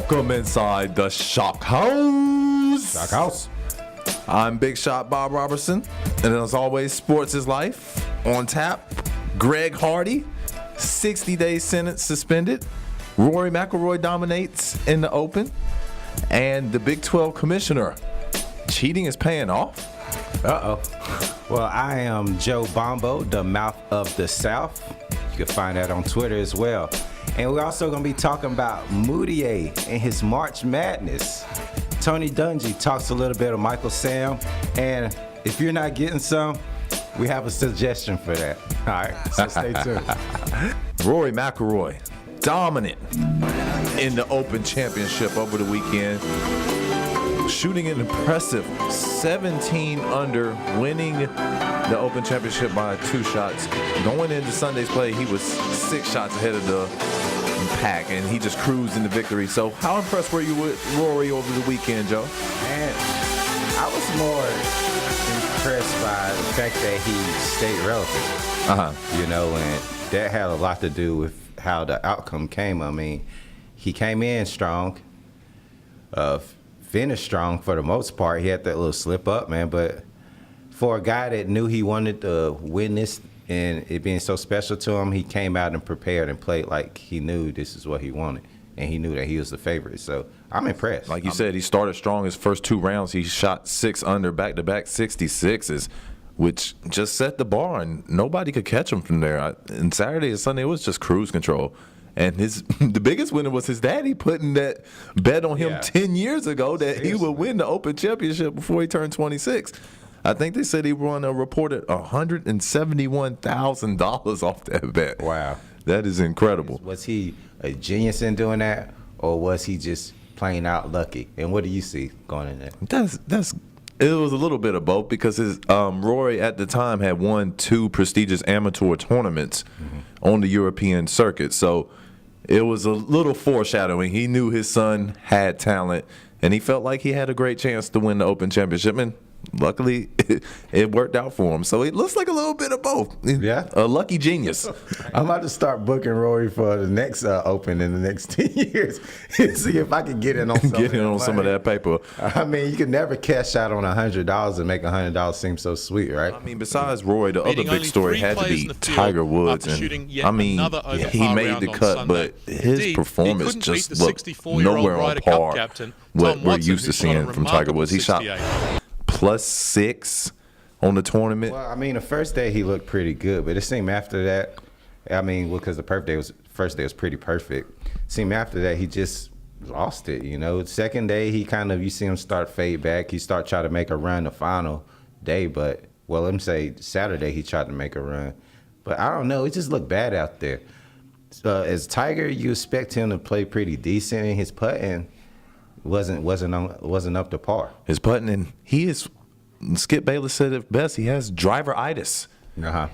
Welcome inside the SHOKhouz. SHOKhouz. I'm Big Shot Bob Robertson, and as always, sports is life. On tap, Greg Hardy, 60-day sentence suspended. Rory McIlroy dominates in the Open, and the Big 12 commissioner, cheating is paying off. Well, I am Joe Bombo, the mouth of the South. You can find that on Twitter as well. And we're also going to be talking about Moutier and his March Madness. Tony Dungy talks a little bit of Michael Sam. And if you're not getting some, we have a suggestion for that. All right, so stay tuned. Rory McIlroy, dominant in the Open Championship over the weekend. Shooting an impressive 17 under, winning the Open Championship by 2 shots. Going into Sunday's play, he was 6 shots ahead of the pack, and he just cruised into victory. So how impressed were you with Rory over the weekend, Joe? Man, I was more impressed by the fact that he stayed relevant. You know, and that had a lot to do with how the outcome came. I mean, he came in strong, finished strong for the most part. He had that little slip up, man, but for a guy that knew he wanted to win this and it being so special to him, he came out and prepared and played like he knew this is what he wanted, and he knew that he was the favorite. So I'm impressed. Like you said, he started strong his first 2 rounds. He shot 6 under, back-to-back 66s, which just set the bar, and nobody could catch him from there. And Saturday and Sunday, it was just cruise control. And the biggest winner was his daddy putting that bet on him 10 years ago that he would win the Open Championship before he turned 26. I think they said he won a reported $171,000 off that bet. Wow. That is incredible. Was he a genius in doing that, or was he just plain out lucky? And what do you see going in there? It was a little bit of both, because his Rory at the time had won 2 prestigious amateur tournaments on the European circuit. So it was a little foreshadowing. He knew his son had talent, and he felt like he had a great chance to win the Open Championship. And luckily, it worked out for him. So it looks like a little bit of both. Yeah. A lucky genius. I'm about to start booking Rory for the next Open in the next 10 years. See if I can get in on some of that paper. I mean, you can never cash out on $100 and make $100 seem so sweet, right? I mean, besides Rory, the other big story had to be Tiger Woods. And I mean, he made the cut, but his performance just looked nowhere on par what we're used to seeing from Tiger Woods. He shot +6 on the tournament. Well, I mean, the first day he looked pretty good, but it seemed after that, I mean, because the first day was pretty perfect. It seemed after that he just lost it, you know. The second day he you see him start fade back. He start trying to make a run the final day, but, well, let me say Saturday he tried to make a run. But I don't know, it just looked bad out there. As Tiger, you expect him to play pretty decent, and his putting wasn't up to par. His putting, and Skip Bayless said it best, he has driver-itis.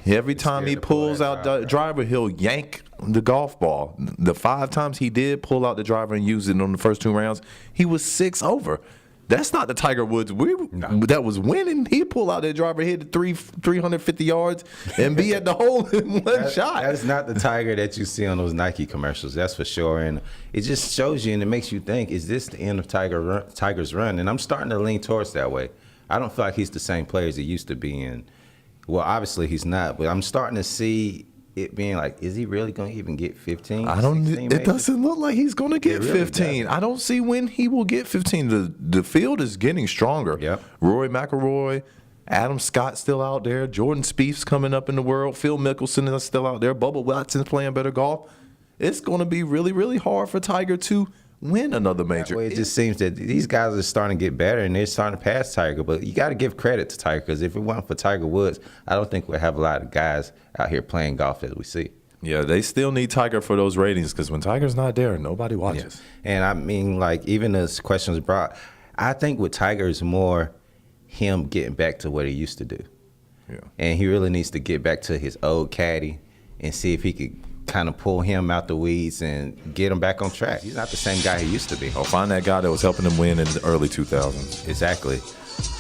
Every time he pulls out the driver, he'll yank the golf ball. The 5 times he did pull out the driver and use it on the first 2 rounds, he was 6 over. That's not the Tiger Woods that was winning. He pull out that driver, hit it 350 yards, and be at the hole in one shot. That's not the Tiger that you see on those Nike commercials, that's for sure. And it just shows you, and it makes you think, is this the end of Tiger's run? And I'm starting to lean towards that way. I don't feel like he's the same player as he used to be in. Well, obviously he's not, but I'm starting to see it being like, is he really going to even get 15? It doesn't look like he's going to get 15. I don't see when he will get 15. The field is getting stronger. Yep. Rory McIlroy, Adam Scott still out there. Jordan Spieth's coming up in the world. Phil Mickelson is still out there. Bubba Watson's playing better golf. It's going to be really, really hard for Tiger to win another major. It just seems that these guys are starting to get better, and they're starting to pass Tiger. But you got to give credit to Tiger, because if it wasn't for Tiger Woods, I don't think we'd have a lot of guys out here playing golf as we see. Yeah, they still need Tiger for those ratings, because when Tiger's not there, nobody watches. Yeah. And I mean, like, even as questions brought, I think with Tiger is more him getting back to what he used to do. Yeah. And he really needs to get back to his old caddy and see if he could kind of pull him out the weeds and get him back on track. He's not the same guy he used to be. Or find that guy that was helping him win in the early 2000s. Exactly.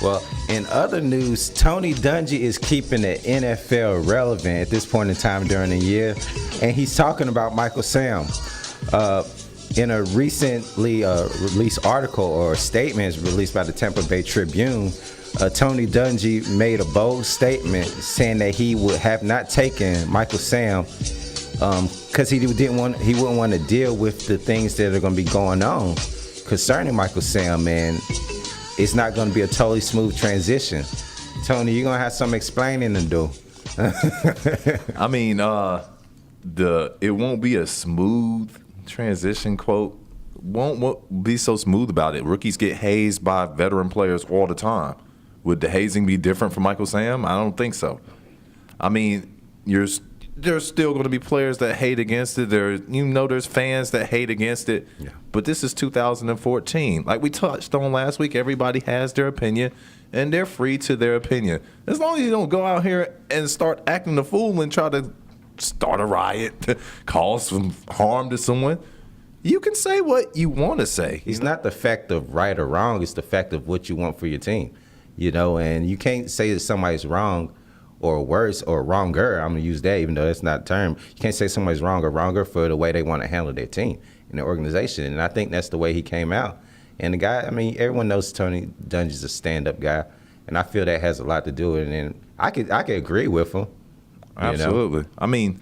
Well, in other news, Tony Dungy is keeping the NFL relevant at this point in time during the year, and he's talking about Michael Sam. in a recently released article or statements released by the Tampa Bay Tribune, Tony Dungy made a bold statement saying that he would have not taken Michael Sam because he wouldn't want to deal with the things that are going to be going on concerning Michael Sam, and it's not going to be a totally smooth transition. Tony, you're going to have some explaining to do. I mean, it won't be a smooth transition, quote. Won't be so smooth about it. Rookies get hazed by veteran players all the time. Would the hazing be different for Michael Sam? I don't think so. I mean, there's still going to be players that hate against it. There's fans that hate against it. Yeah. But this is 2014. Like we touched on last week, everybody has their opinion, and they're free to their opinion. As long as you don't go out here and start acting the fool and try to start a riot, cause some harm to someone, you can say what you want to say. It's not the fact of right or wrong. It's the fact of what you want for your team. And you can't say that somebody's wrong or worse or wronger. I'm going to use that even though that's not a term. You can't say somebody's wrong or wronger for the way they want to handle their team and their organization. And I think that's the way he came out. And the guy, I mean, everyone knows Tony Dungy's a stand-up guy. And I feel that has a lot to do with it. And I could agree with him. Absolutely. I mean,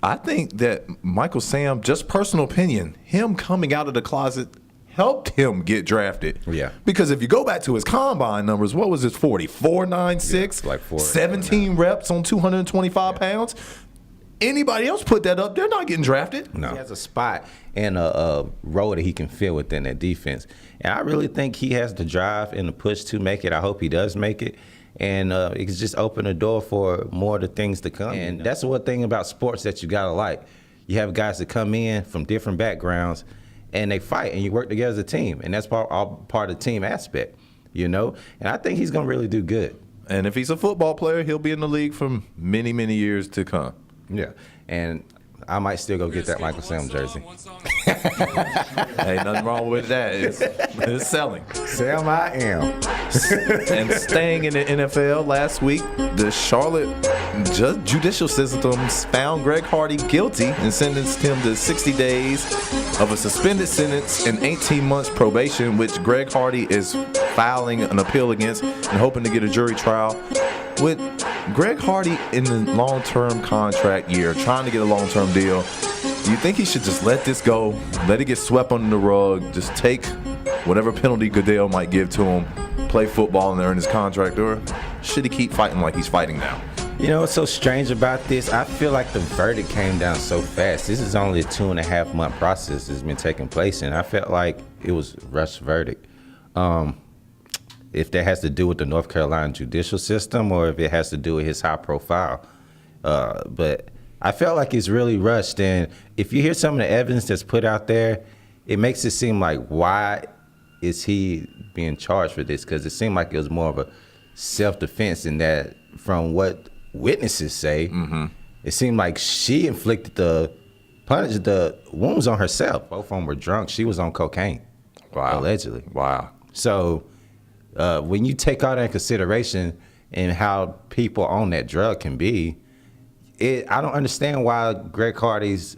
I think that Michael Sam, just personal opinion, him coming out of the closet helped him get drafted. Yeah. Because if you go back to his combine numbers, what was his 40? 4.96? Yeah, like 17 reps on 225 pounds? Anybody else put that up, they're not getting drafted. No. He has a spot and a role that he can fill within that defense. And I really think he has the drive and the push to make it. I hope he does make it. And it can just open the door for more of the things to come. And that's the one thing about sports that you got to like. You have guys that come in from different backgrounds, and they fight, and you work together as a team. And that's all part of the team aspect, And I think he's going to really do good. And if he's a football player, he'll be in the league for many, many years to come. Yeah. And I might still go get that Michael Sam jersey. Hey, nothing wrong with that. It's selling. Sam, I am. And staying in the NFL last week, the Charlotte judicial systems found Greg Hardy guilty and sentenced him to 60 days of a suspended sentence and 18 months probation, which Greg Hardy is filing an appeal against and hoping to get a jury trial. With Greg Hardy in the long-term contract year, trying to get a long-term deal, do you think he should just let this go, let it get swept under the rug, just take whatever penalty Goodell might give to him, play football and earn his contract, or should he keep fighting like he's fighting now? What's so strange about this? I feel like the verdict came down so fast. This is only a 2.5 month process that's been taking place, and I felt like it was a rushed verdict. If that has to do with the North Carolina judicial system or if it has to do with his high profile. But I felt like it's really rushed. And if you hear some of the evidence that's put out there, it makes it seem like, why is he being charged for this? Because it seemed like it was more of a self-defense in that from what witnesses say, it seemed like she inflicted the wounds on herself. Both of them were drunk. She was on cocaine, allegedly. Wow. So when you take all that in consideration and how people on that drug can be, I don't understand why Greg Hardy's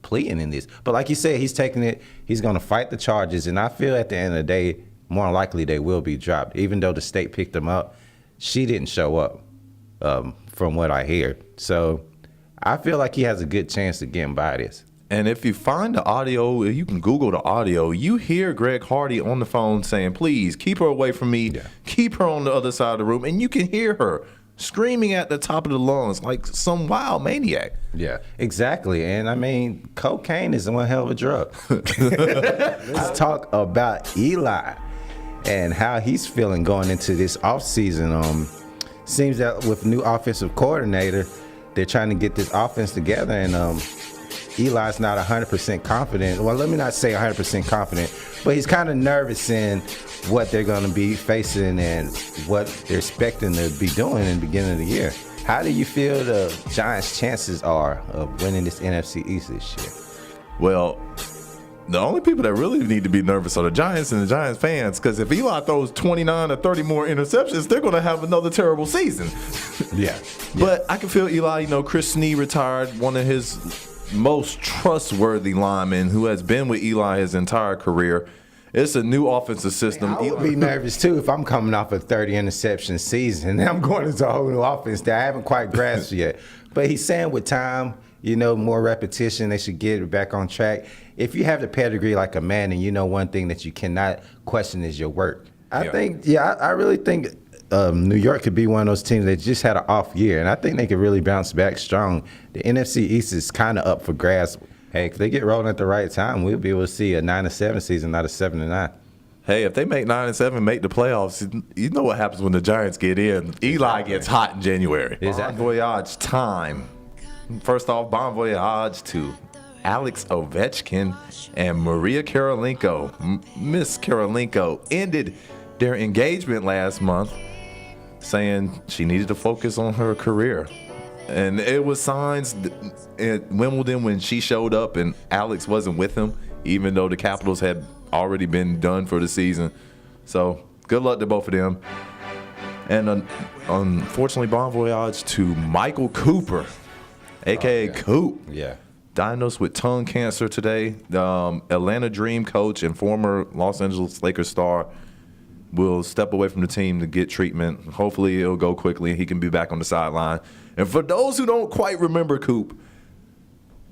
pleading in this. But like you said, he's taking it. He's going to fight the charges, and I feel at the end of the day, more likely they will be dropped. Even though the state picked them up, she didn't show up, from what I hear. So I feel like he has a good chance of getting by this. And if you find the audio, you can Google the audio, you hear Greg Hardy on the phone saying, please, keep her away from me, keep her on the other side of the room, and you can hear her screaming at the top of the lungs like some wild maniac. Yeah, exactly. And I mean, cocaine is one hell of a drug. Let's talk about Eli and how he's feeling going into this offseason. Seems that with new offensive coordinator, they're trying to get this offense together, and Eli's not 100% confident. Well, let me not say 100% confident, but he's kind of nervous in what they're going to be facing and what they're expecting to be doing in the beginning of the year. How do you feel the Giants' chances are of winning this NFC East this year? Well, the only people that really need to be nervous are the Giants and the Giants fans, because if Eli throws 29 or 30 more interceptions, they're going to have another terrible season. Yeah. But I can feel Eli, Chris Snee retired one of his most trustworthy lineman who has been with Eli his entire career. It's a new offensive system. I would be nervous too if I'm coming off a 30 interception season and I'm going into a whole new offense that I haven't quite grasped yet. But he's saying with time, more repetition, they should get it back on track. If you have the pedigree like a man, and one thing that you cannot question is your work. I really think New York could be one of those teams that just had an off year, and I think they could really bounce back strong. The NFC East is kind of up for grabs. Hey, if they get rolling at the right time, we'll be able to see a 9-7 season, not a 7-9. Hey, if they make 9-7, make the playoffs, you know what happens when the Giants get in. Eli gets hot in January. Bon voyage time. First off, bon voyage to Alex Ovechkin and Maria Karolinko. Miss Karolinko ended their engagement last month, saying she needed to focus on her career. And it was signs at Wimbledon when she showed up and Alex wasn't with him, even though the Capitals had already been done for the season. So good luck to both of them. And unfortunately, bon voyage to Michael Cooper, a.k.a. Coop. Yeah. Diagnosed with tongue cancer today. The Atlanta Dream coach and former Los Angeles Lakers star will step away from the team to get treatment. Hopefully it'll go quickly and he can be back on the sideline. And for those who don't quite remember Coop,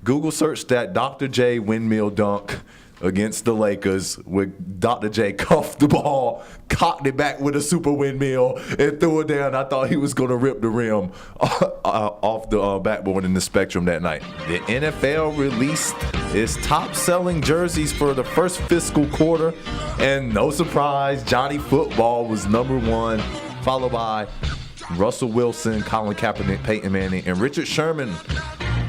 Google search that Dr. J windmill dunk against the Lakers where Dr. J cuffed the ball, cocked it back with a super windmill, and threw it down. I thought he was going to rip the rim off the backboard in the Spectrum that night. The NFL released its top-selling jerseys for the first fiscal quarter, and no surprise, Johnny Football was number one, followed by Russell Wilson, Colin Kaepernick, Peyton Manning, and Richard Sherman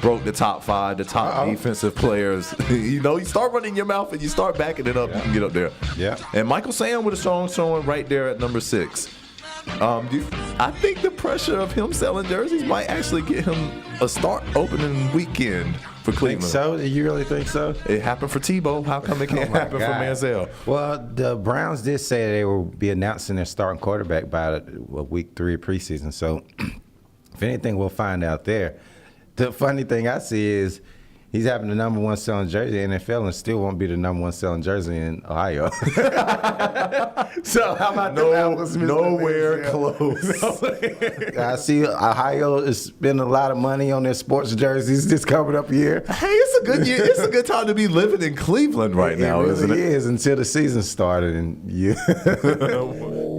broke the top five, the top defensive players. You start running your mouth and you start backing it up, you can get up there. Yeah. And Michael Sam with a strong showing right there at number 6. I think the pressure of him selling jerseys might actually get him a start opening weekend for Cleveland. Think so? You really think so? It happened for Tebow. How come it can't happen for Manziel? Well, the Browns did say they will be announcing their starting quarterback by week 3 of preseason. So if anything, we'll find out there. The funny thing I see is he's having the number 1 selling jersey in the NFL and still won't be the number 1 selling jersey in Ohio. So how about nowhere close. I see Ohio is spending a lot of money on their sports jerseys this coming up year. Hey, it's a good year. It's a good time to be living in Cleveland right now, isn't it? It is until the season started. And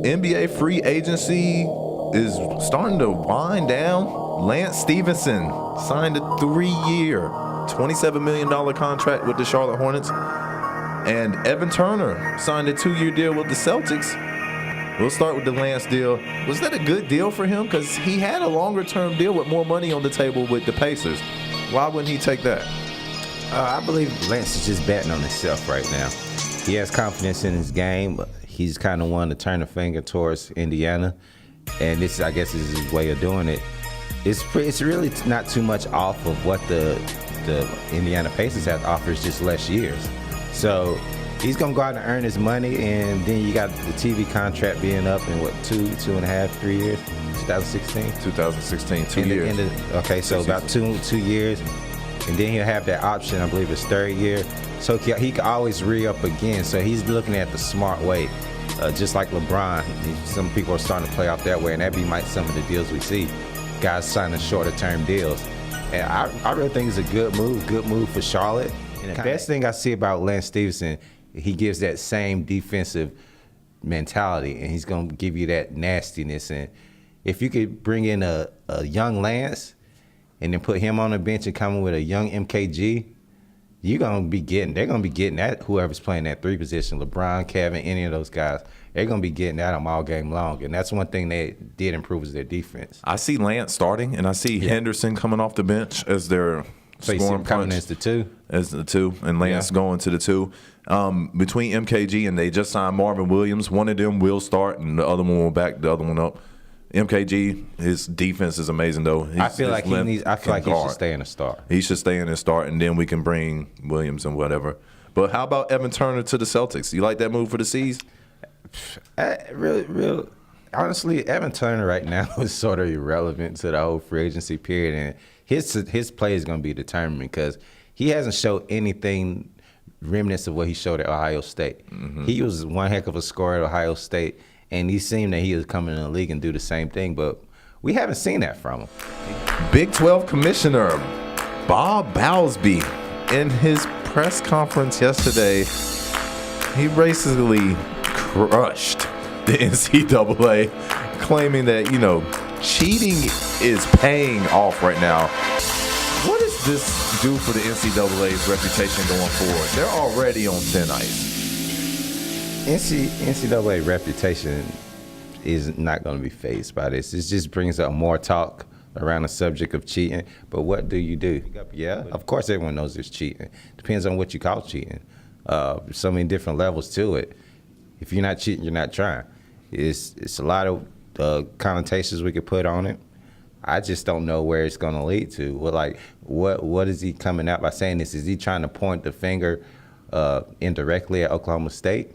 NBA free agency is starting to wind down. Lance Stevenson signed a 3-year, $27 million contract with the Charlotte Hornets. And Evan Turner signed a 2-year deal with the Celtics. We'll start with the Lance deal. Was that a good deal for him? Because he had a longer-term deal with more money on the table with the Pacers. Why wouldn't he take that? I believe Lance is just betting on himself right now. He has confidence in his game. He's kind of one to turn the finger towards Indiana. And this, I guess, is his way of doing it. It's really not too much off of what the Indiana Pacers have to offer. It's just less years. So he's going to go out and earn his money, and then you got the TV contract being up in, 2.5, 3 years? 2016? 2016, 2 years. Okay, so about two years. And then he'll have that option, I believe, his 3rd year. So he can always re-up again. So he's looking at the smart way. Just like LeBron, some people are starting to play off that way, and that might some of the deals we see. Guys signing shorter-term deals. And I really think it's a good move for Charlotte. And the best thing I see about Lance Stevenson, he gives that same defensive mentality, and he's going to give you that nastiness. And if you could bring in a young Lance and then put him on the bench and come in with a young MKG, they're going to be getting that, whoever's playing that 3 position, LeBron, Kevin, any of those guys, they're going to be getting at them all game long. And that's one thing they did improve is their defense. I see Lance starting, and I see Henderson coming off the bench as their scoring coming as the 2. As the 2, and Lance going to the 2. Between MKG and they just signed Marvin Williams, one of them will start, and the other one will back the other one up. MKG, his defense is amazing though. I feel like he should stay in the start. He should stay in the start, and then we can bring Williams and whatever. But how about Evan Turner to the Celtics? You like that move for the C's? Real. Honestly, Evan Turner right now is sort of irrelevant to the whole free agency period, and his play is going to be determined because he hasn't showed anything remnants of what he showed at Ohio State. He was one heck of a scorer at Ohio State, and he seemed that he was coming in the league and do the same thing, but we haven't seen that from him. Big 12 Commissioner Bob Bowlesby, in his press conference yesterday, he basically crushed the NCAA, claiming that, cheating is paying off right now. What does this do for the NCAA's reputation going forward? They're already on thin ice. NCAA reputation is not going to be fazed by this. It just brings up more talk around the subject of cheating. But what do you do? Yeah, of course everyone knows there's cheating. Depends on what you call cheating. So many different levels to it. If you're not cheating, you're not trying. It's a lot of connotations we could put on it. I just don't know where it's going to lead to. What is he coming out by saying this? Is he trying to point the finger indirectly at Oklahoma State?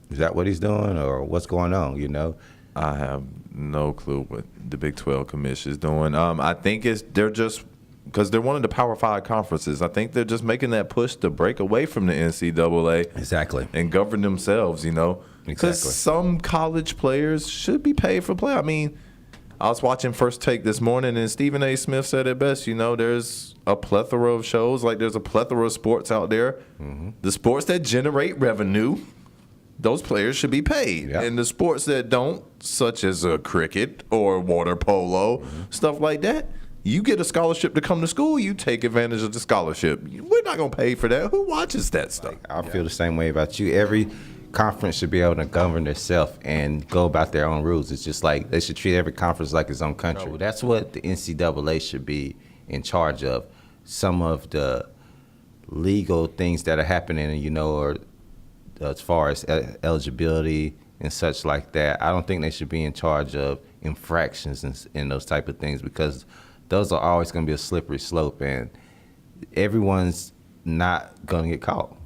Is that what he's doing, or what's going on? I have no clue what the Big 12 Commission is doing. I think they're just because they're one of the Power 5 conferences. I think they're just making that push to break away from the NCAA. Exactly. And govern themselves, Because some college players should be paid for play. I mean, I was watching First Take this morning, and Stephen A. Smith said it best. There's a plethora of shows, like there's a plethora of sports out there. The sports that generate revenue, those players should be paid. Yep. And the sports that don't, such as cricket or water polo, stuff like that, you get a scholarship to come to school, you take advantage of the scholarship. We're not going to pay for that. Who watches that stuff? I feel the same way about you. Every conference should be able to govern themselves and go about their own rules. It's just like they should treat every conference like its own country. Well, that's what the NCAA should be in charge of. Some of the legal things that are happening, or as far as eligibility and such like that, I don't think they should be in charge of infractions and those type of things, because those are always going to be a slippery slope, and everyone's not going to get caught,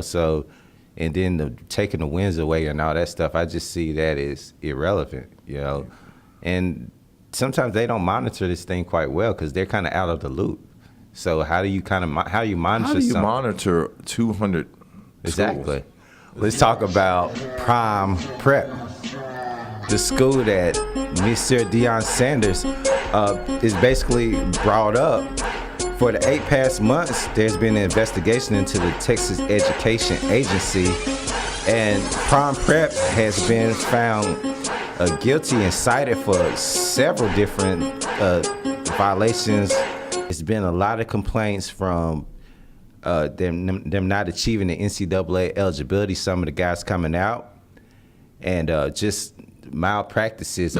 so. And then taking the wins away and all that stuff, I just see that as irrelevant, And sometimes they don't monitor this thing quite well because they're kind of out of the loop. So how do you monitor? How do you monitor 200? Exactly. Schools? Let's talk about Prime Prep, the school that Mr. Deion Sanders is basically brought up. For the 8 past months, there's been an investigation into the Texas Education Agency, and Prime Prep has been found guilty and cited for several different violations. There's been a lot of complaints from them not achieving the NCAA eligibility, some of the guys coming out, and just malpractices.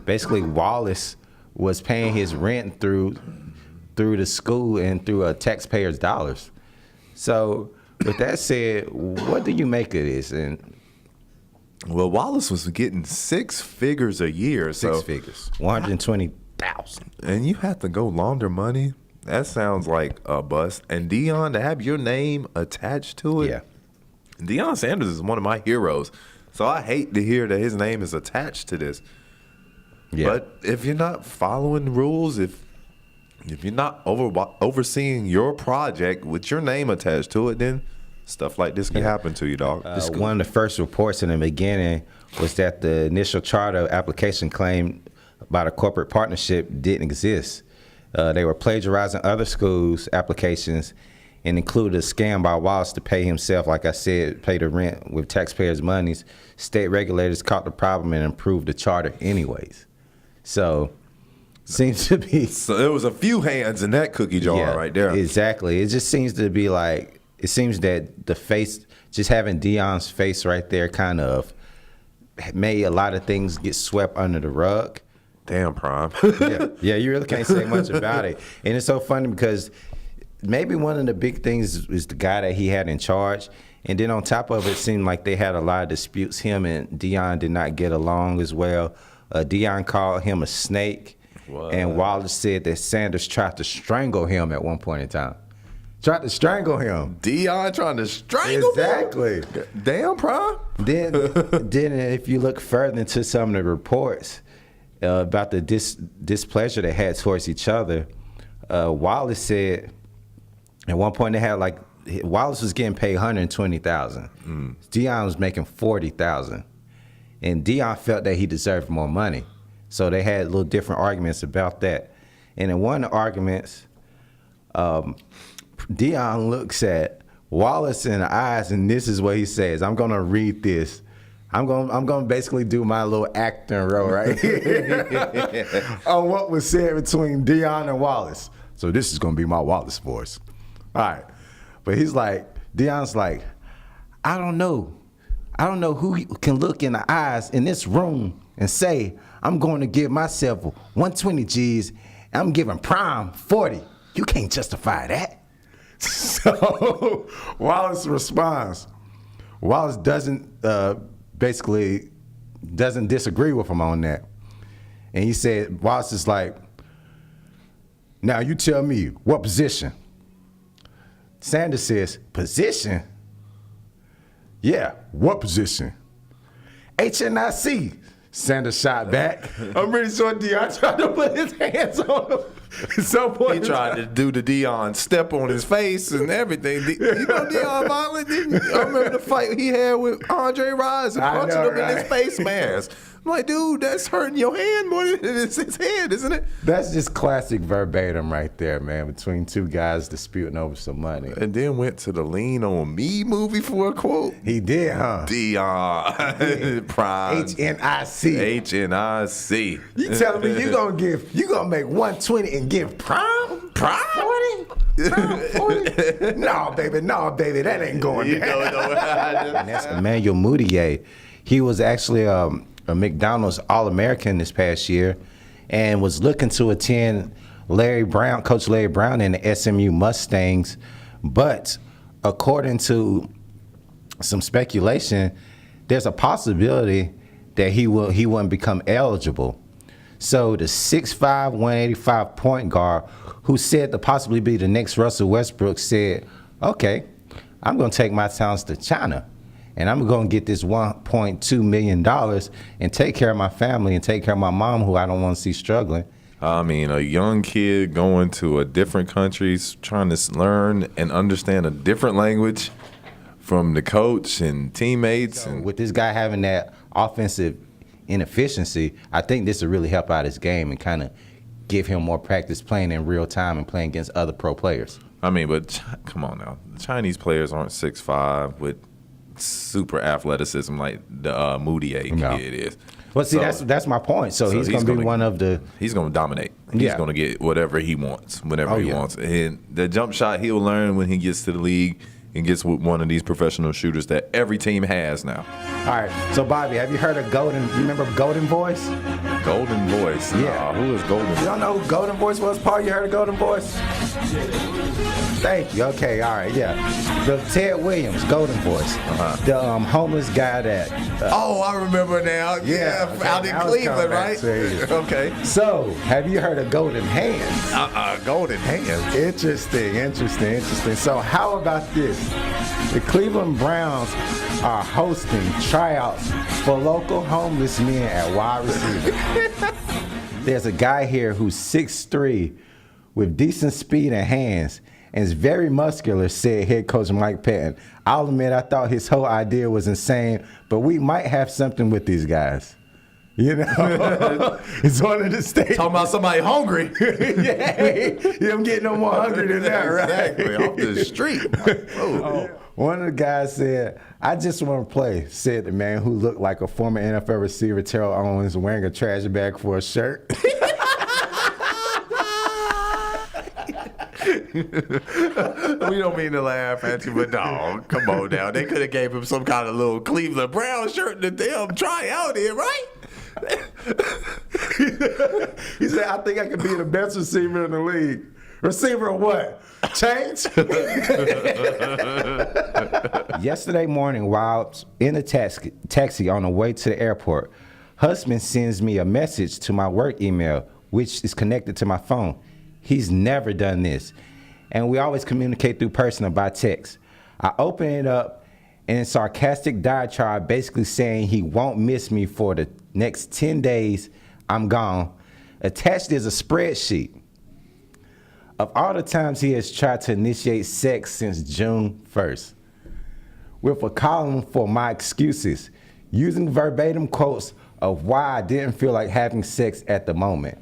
Basically, Wallace was paying his rent through the school and through taxpayers' dollars. So with that said, what do you make of this? Well, Wallace was getting 6 figures a year. Six figures, 120,000. And you have to go launder money? That sounds like a bust. And Deion, to have your name attached to it? Yeah. Deion Sanders is one of my heroes. So I hate to hear that his name is attached to this. Yeah. But if you're not following rules, if you're not overseeing your project with your name attached to it, then stuff like this can happen to you, dog. One of the first reports in the beginning was that the initial charter application claim about a corporate partnership didn't exist. They were plagiarizing other schools' applications and included a scam by Wallace to pay himself, like I said, pay the rent with taxpayers' monies. State regulators caught the problem and improved the charter anyways. So seems to be. So there was a few hands in that cookie jar right there. Exactly. It just seems to be like, it seems that the face, just having Deion's face right there kind of made a lot of things get swept under the rug. Damn, Prime. Yeah, you really can't say much about it. And it's so funny because maybe one of the big things is the guy that he had in charge. And then on top of it, it seemed like they had a lot of disputes. Him and Deion did not get along as well. Deion called him a snake. What? And Wallace said that Sanders tried to strangle him at one point in time. Tried to strangle him. Deion trying to strangle him? Exactly. Damn, Prime. Then if you look further into some of the reports about the displeasure they had towards each other, Wallace said At one point, they had like Wallace was getting paid $120,000. Dion was making $40,000, and Dion felt that he deserved more money. So they had little different arguments about that. And in one of the arguments, Dion looks at Wallace in the eyes, and this is what he says. I'm gonna read this. I'm gonna basically do my little acting role right here on what was said between Dion and Wallace. So this is gonna be my Wallace voice. All right. But he's like, Dion's like, I don't know who can look in the eyes in this room and say, I'm going to give myself 120 G's, and I'm giving Prime 40. You can't justify that. So Wallace responds. Wallace basically doesn't disagree with him on that. And he said, Wallace is like, now you tell me, what position? Sanders says, position? Yeah, what position? HNIC. Sanders shot back. I'm pretty sure Dion tried to put his hands on him. He tried to do the Dion step on his face and everything. You know Dion violent, didn't you? I remember the fight he had with Andre Rison and punching him in his face mask. I'm like, dude, that's hurting your hand more than it's his head, isn't it? That's just classic verbatim right there, man, between two guys disputing over some money. And then went to the Lean on Me movie for a quote. He did, huh? Dion. Prime. HNIC. HNIC. You telling me you gonna make 120 and give Prime 40? Prime 40? No, baby, that ain't going down. And that's Emmanuel Mudiay. He was actually a McDonald's All-American this past year and was looking to attend Coach Larry Brown in the SMU Mustangs. But according to some speculation, there's a possibility that he wouldn't become eligible. So the 6'5", 185 point guard, who said to possibly be the next Russell Westbrook, said, okay, I'm going to take my talents to China. And I'm going to get this $1.2 million and take care of my family and take care of my mom, who I don't want to see struggling. I mean, a young kid going to a different country, trying to learn and understand a different language from the coach and teammates. So with this guy having that offensive inefficiency, I think this will really help out his game and kind of give him more practice playing in real time and playing against other pro players. I mean, but come on now. The Chinese players aren't 6'5" with super athleticism like the Moutier kid is. Well, see, that's my point. So he's going to be one of the. He's going to dominate. He's going to get whatever he wants, whenever he wants. And the jump shot he'll learn when he gets to the league and gets with one of these professional shooters that every team has now. All right. So, Bobby, have you heard of Golden? You remember Golden Voice? Golden Voice? Yeah. Who is Golden Voice? You don't know who Golden Voice was, Paul? You heard of Golden Voice? Thank you. Okay. All right. Yeah. The Ted Williams, Golden Voice. The homeless guy that. I remember now. Yeah. Okay, out in Cleveland, right? Okay. So, have you heard of Golden Hands? Golden Hands. Interesting. So, how about this? The Cleveland Browns are hosting tryouts for local homeless men at wide receiver. There's a guy here who's 6'3", with decent speed and hands, and is very muscular, said head coach Mike Patton. I'll admit I thought his whole idea was insane, but we might have something with these guys. You know, it's one of the states. Talking about somebody hungry. Yeah, you don't get no more hungry than that, right? Exactly, off the street. One of the guys said, I just want to play, said the man who looked like a former NFL receiver, Terrell Owens, wearing a trash bag for a shirt. We don't mean to laugh at you, but no, come on now. They could have gave him some kind of little Cleveland Brown shirt to damn try out in, right? He said, I think I could be the best receiver in the league. Receiver of what? Change? Yesterday morning, while in a taxi on the way to the airport, husband sends me a message to my work email, which is connected to my phone. He's never done this. And we always communicate through personal by text. I open it up, and it's sarcastic diatribe basically saying he won't miss me for the next 10 days. I'm gone. Attached is a spreadsheet Of all the times he has tried to initiate sex since June 1st, with a column for my excuses, using verbatim quotes of why I didn't feel like having sex at the moment.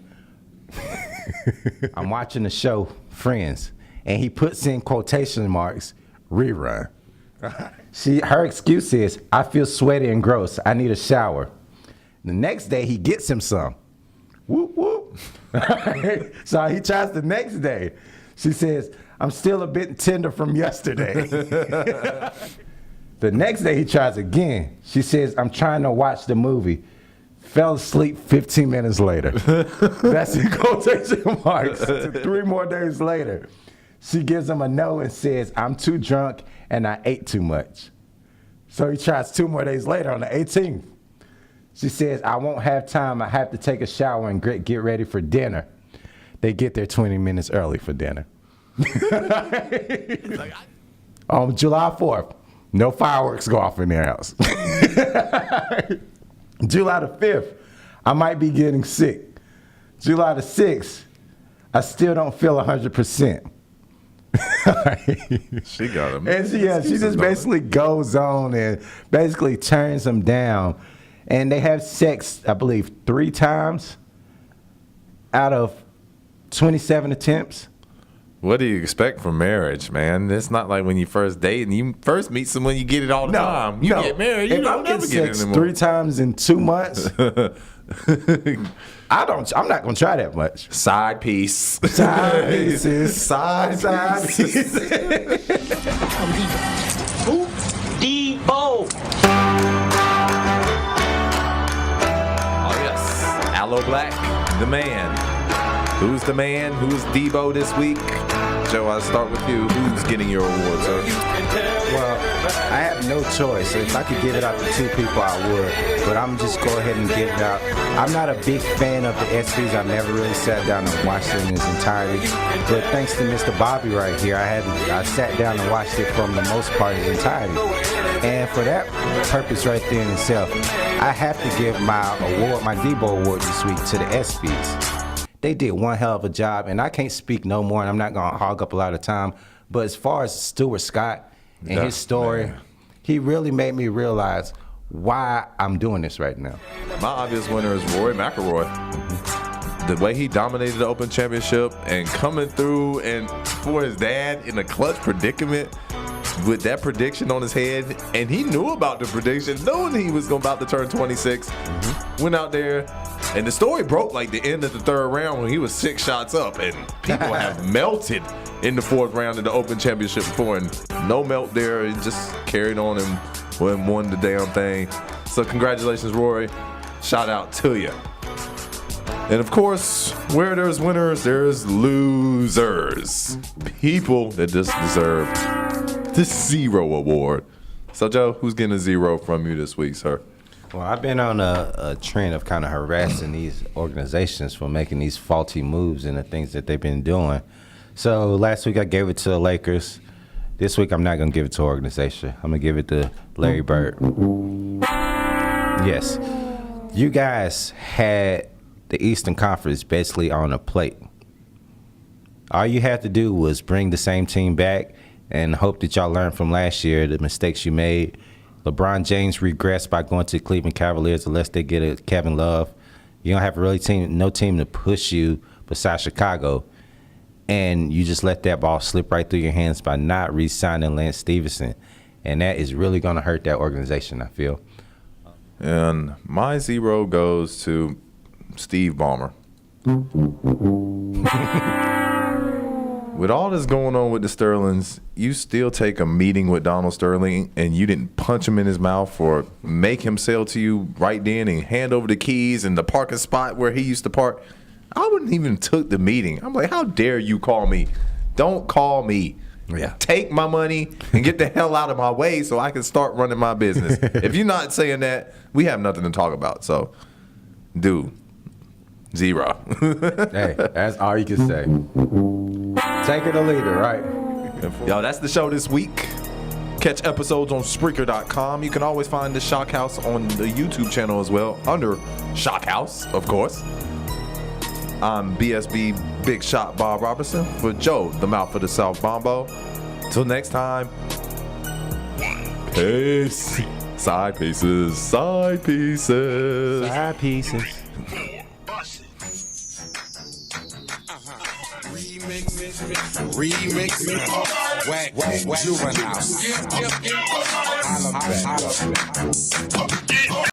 I'm watching the show Friends, and he puts in quotation marks, rerun. Her excuse is, I feel sweaty and gross. I need a shower. The next day, he gets him some. Whoop, whoop. So he tries the next day. She says, I'm still a bit tender from yesterday. The next day, he tries again. She says, I'm trying to watch the movie. Fell asleep 15 minutes later. That's in quotation marks. 3 more days later, she gives him a no and says, I'm too drunk and I ate too much. So he tries 2 more days later on the 18th. She says, I won't have time. I have to take a shower and get ready for dinner. They get there 20 minutes early for dinner. On July 4th, no fireworks go off in their house. July the 5th, I might be getting sick. July the 6th, I still don't feel 100%. She got him. And she just basically goes on and basically turns him down. And they have sex, I believe, 3 times out of 27 attempts. What do you expect from marriage, man? It's not like when you first date and you first meet someone, you get it all the time. You get married, you don't never get it anymore. 3 times in 2 months. I'm not gonna try that much. Side piece. Side pieces. Side pieces. Who? Deebo. Oh yes, Aloe Black, the man. Who's the man? Who's Deebo this week? Joe, I'll start with you. Who's getting your award, sir? Well, I have no choice. So if I could give it out to 2 people, I would. But I'm just go ahead and give it out. I'm not a big fan of the ESPYs. I never really sat down and watched it in its entirety. But thanks to Mr. Bobby right here, I sat down and watched it from the most part in its entirety. And for that purpose right there in itself, I have to give my award, my Deebo Award this week to the ESPYs. They did one hell of a job, and I can't speak no more, and I'm not going to hog up a lot of time. But as far as Stuart Scott and his story, he really made me realize why I'm doing this right now. My obvious winner is Rory McIlroy. Mm-hmm. The way he dominated the Open Championship and coming through and for his dad in a clutch predicament with that prediction on his head, and he knew about the prediction, knowing he was about to turn 26, went out there. And the story broke like the end of the 3rd round when he was 6 shots up, and people have melted in the 4th round of the Open Championship before, and no melt there. He just carried on and won the damn thing. So congratulations, Rory. Shout out to you. And of course, where there's winners, there's losers. People that just deserve the 0 award. So Joe, who's getting a 0 from you this week, sir? Well, I've been on a trend of kind of harassing these organizations for making these faulty moves and the things that they've been doing. So last week I gave it to the Lakers. This week I'm not going to give it to an organization. I'm going to give it to Larry Bird. Yes. You guys had the Eastern Conference basically on a plate. All you had to do was bring the same team back and hope that y'all learned from last year, the mistakes you made. LeBron James regressed by going to the Cleveland Cavaliers unless they get a Kevin Love. You don't have no team to push you besides Chicago. And you just let that ball slip right through your hands by not re-signing Lance Stevenson. And that is really going to hurt that organization, I feel. And my 0 goes to Steve Ballmer. With all this going on with the Sterlings, you still take a meeting with Donald Sterling and you didn't punch him in his mouth or make him sell to you right then and hand over the keys and the parking spot where he used to park. I wouldn't even took the meeting. I'm like, how dare you call me? Don't call me. Yeah. Take my money and get the hell out of my way so I can start running my business. If you're not saying that, we have nothing to talk about. So, dude, 0. Hey, that's all you can say. Take it or leave it, right? Yo, that's the show this week. Catch episodes on Spreaker.com. You can always find the SHOKhouz on the YouTube channel as well, under SHOKhouz, of course. I'm BSB Big Shot Bob Robertson for Joe, the mouth of the South Bombo. Till next time, peace. Side pieces, side pieces. Side pieces. Remix, whack, juvenile.